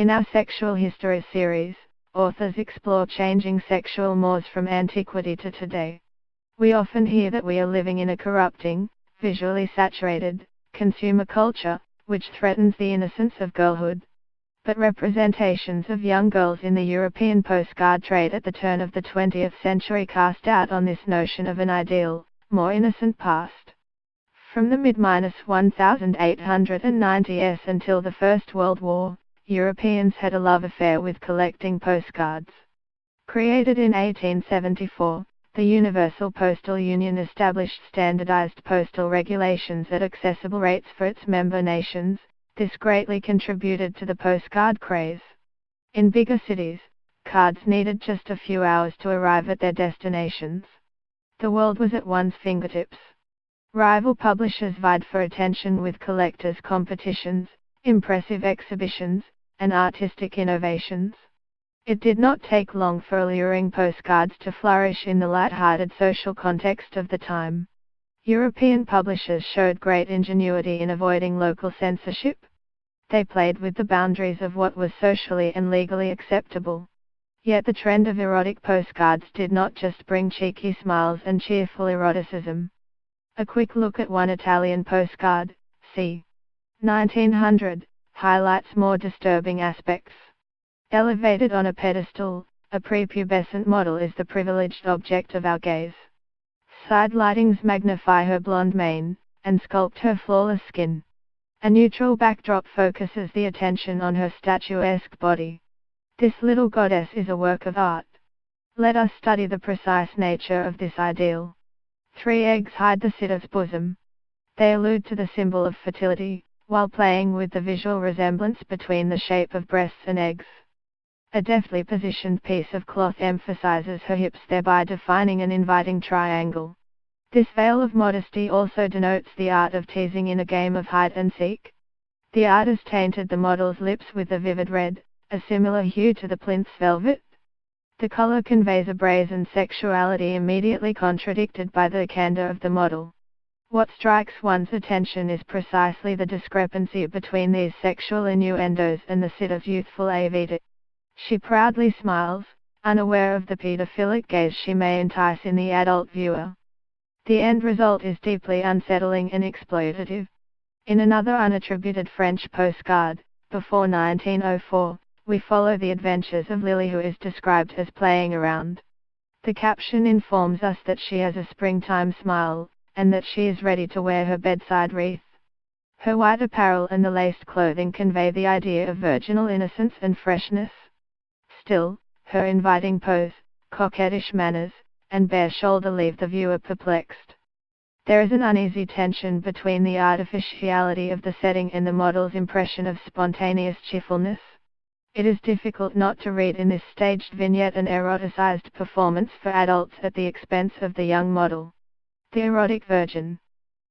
In our Sexual History series, authors explore changing sexual mores from antiquity to today. We often hear that we are living in a corrupting, visually saturated, consumer culture, which threatens the innocence of girlhood. But representations of young girls in the European postcard trade at the turn of the 20th century cast doubt on this notion of an ideal, more innocent past. From the mid-1890s until the First World War, Europeans had a love affair with collecting postcards. Created in 1874, the Universal Postal Union established standardized postal regulations at accessible rates for its member nations. This greatly contributed to the postcard craze. In bigger cities, cards needed just a few hours to arrive at their destinations. The world was at one's fingertips. Rival publishers vied for attention with collectors' competitions, impressive exhibitions, and artistic innovations. It did not take long for alluring postcards to flourish in the light-hearted social context of the time. European publishers showed great ingenuity in avoiding local censorship. They played with the boundaries of what was socially and legally acceptable. Yet the trend of erotic postcards did not just bring cheeky smiles and cheerful eroticism. A quick look at one Italian postcard, c. 1900, highlights more disturbing aspects. Elevated on a pedestal, a prepubescent model is the privileged object of our gaze. Side lightings magnify her blonde mane, and sculpt her flawless skin. A neutral backdrop focuses the attention on her statuesque body. This little goddess is a work of art. Let us study the precise nature of this ideal. 3 eggs hide the sitter's bosom. They allude to the symbol of fertility, while playing with the visual resemblance between the shape of breasts and eggs. A deftly positioned piece of cloth emphasizes her hips, thereby defining an inviting triangle. This veil of modesty also denotes the art of teasing in a game of hide and seek. The artist tainted the model's lips with a vivid red, a similar hue to the plinth's velvet. The color conveys a brazen sexuality immediately contradicted by the candor of the model. What strikes one's attention is precisely the discrepancy between these sexual innuendos and the sitter's youthful avidity. She proudly smiles, unaware of the pedophilic gaze she may entice in the adult viewer. The end result is deeply unsettling and exploitative. In another unattributed French postcard, before 1904, we follow the adventures of Lily, who is described as playing around. The caption informs us that she has a springtime smile, and that she is ready to wear her bedside wreath. Her white apparel and the laced clothing convey the idea of virginal innocence and freshness. Still, her inviting pose, coquettish manners, and bare shoulder leave the viewer perplexed. There is an uneasy tension between the artificiality of the setting and the model's impression of spontaneous cheerfulness. It is difficult not to read in this staged vignette an eroticized performance for adults at the expense of the young model. The erotic virgin.